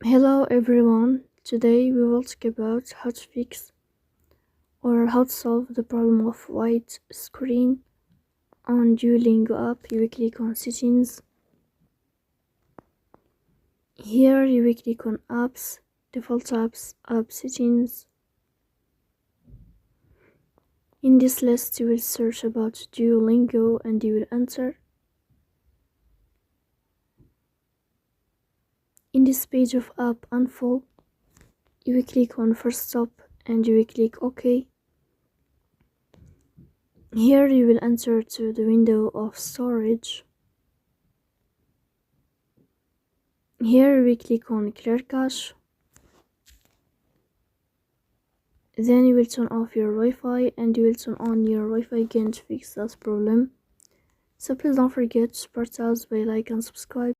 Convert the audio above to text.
Hello everyone, today we will talk about how to fix or how to solve the problem of white screen on Duolingo app. You will click on settings. Here you will click on apps, default apps, app settings. In this list you will search about Duolingo and you will enter. In this page of app info, you will click on first stop and you will click OK. Here you will enter to the window of storage. Here we click on clear cache. Then you will turn off your Wi-Fi and you will turn on your Wi-Fi again to fix that problem. So please don't forget to support us by like and subscribe.